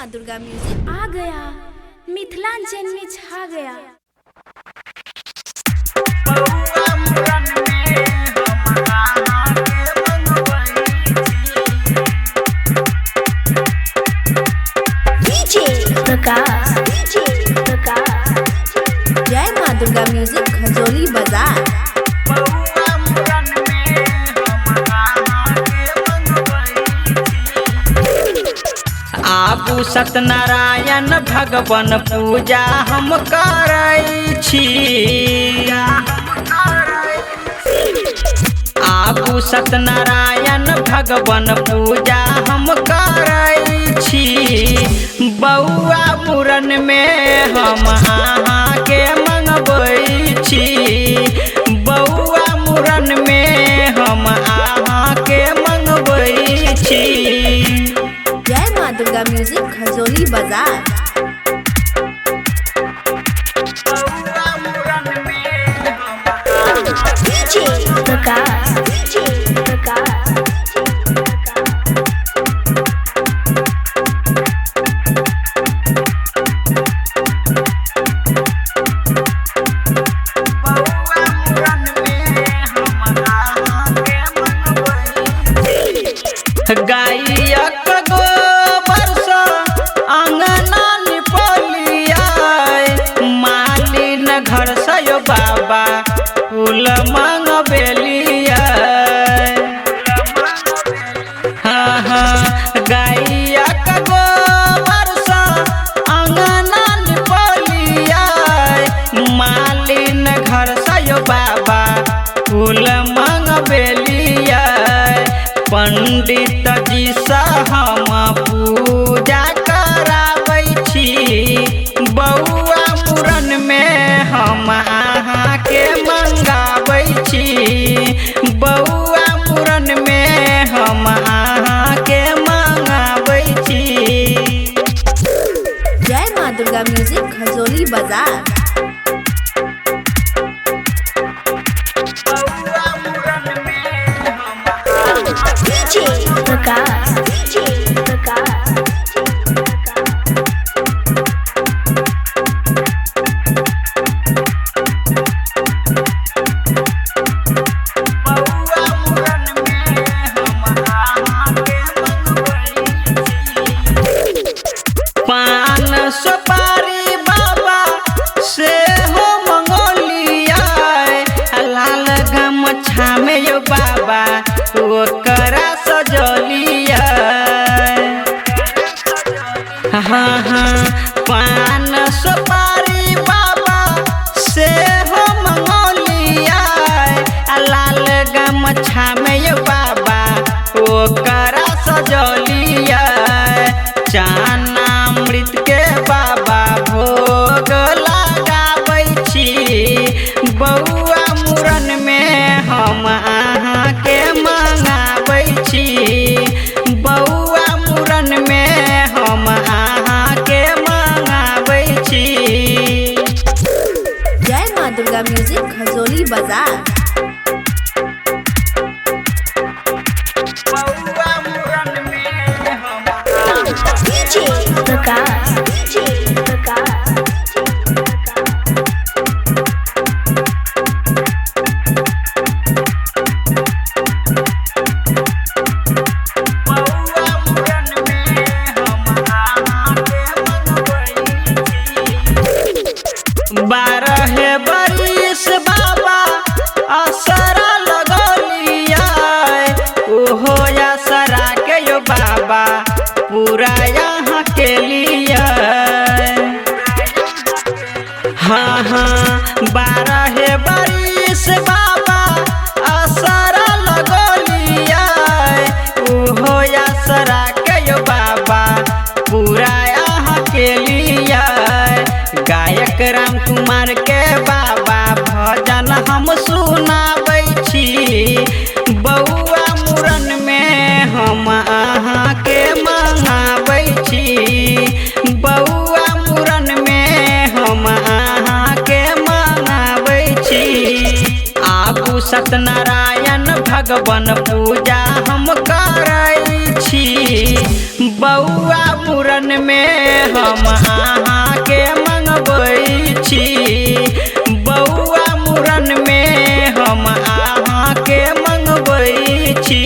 माँ दुर्गा म्यूजिक आ गया, मिथिलांचल में छा गया। प्रकाश जय माँ दुर्गा म्यूजिक खजोली बाजार। आबू सत्यनारायण भगवान पूजा हम करै छी। आबू सत्यनारायण भगवान पूजा हम करै छी। बौआ मूरन में हम अहाँके मंगबै छी। बौआ मूरन में हम अहाँके मंगबै छी। जय माँ दुर्गा म्यूजिक खजोली बाजार। प्रकाश गायक गोबर सँ अंगना निपलिया। मालिन घर से यो बाबा फूल मंगबेलिया। गायक गोबर सँ अंगना निपलिया। मालिन घर से यो बाबा फूल मंगबेलिया। पंडित जी से हम पूजा कराबै छी। बौआ मूरन में हम अहाँके मंगाबै छी। बौआ मूरन में हम अहाँके मंगाबै छी। जय माँ दुर्गा म्यूजिक खजोली बाजार। प्रकाश पान सुपारी बाबा से हो मंगोलिया। लाल गमछा में यो बाबा ओकरा सजलिया। पान सुपारी बाबा से हो मंगोलिया। लाल गमछा में यो बाबा ओकरा सजलिया। चरणामृत के बाबा भोग लगाबै छी। बौआ मूरन में हम अहाँके मंगाबै छी। बौआ मूरन में हम अहाँके मंगाबै छी। जय माँ दुर्गा म्यूजिक खजोली बाजार। प्रकाश बारह बरिस बाबा असरा लगलिया। ओहो असरा के यो बाबा पूरा यहाँ के लिया। 12 बरिस बाबा असरा लगलिया। ओहो असरा के यो बाबा पूरा यहाँ के लिया। गायक राम कुमार के बाबा भजन हम सुनाबै छी। बौआ मूरन में हम अहाँके मंगाबै छी। बौआ मूरन में हम अहाँके मंगाबै छी। आबू सत्यनारायण भगवान पूजा हम करै छी। बउआ मूरन में हम अहाँ के मंगबै छी। बउआ मूरन में हम अहाँ के मंगबै छी।